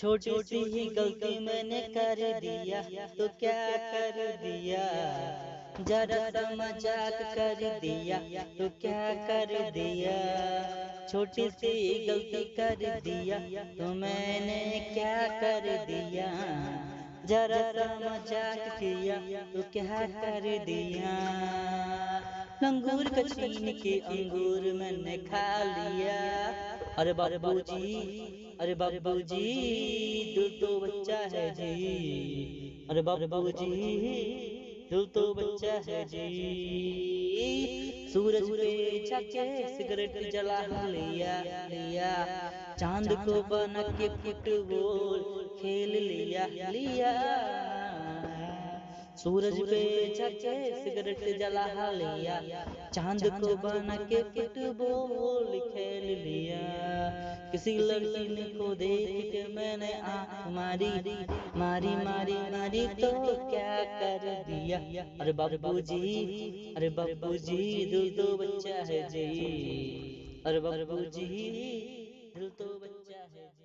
छोटी सी ही गलती मैंने कर दिया तो क्या कर दिया, जरा सा मजाक कर दिया तो क्या कर दिया। छोटी सी गलती कर दिया तो मैंने क्या कर दिया, जरा सा मजाक किया तो क्या कर दिया। लंगूर का छीन के अंगूर मैंने खा लिया। अरे बाबूजी, अरे बाबूजी, दिल तो बच्चा है जी। अरे बाबूजी, दिल तो बच्चा है जी। सूरज पे जाके सिगरेट जला लिया लिया, चांद को बना के फुटबॉल खेल लिया लिया। सूरज पे जाके सिगरेट जला लिया, चांद को बना के फुटबॉल खेल लिया। किसी लड़की ने को देख के मैंने आँख मारी मारी मारी मारी तो क्या कर दिया। अरे बाबूजी, अरे बाबूजी, दिल तो बच्चा है जी। अरे बाबूजी, दिल तो बच्चा है जी।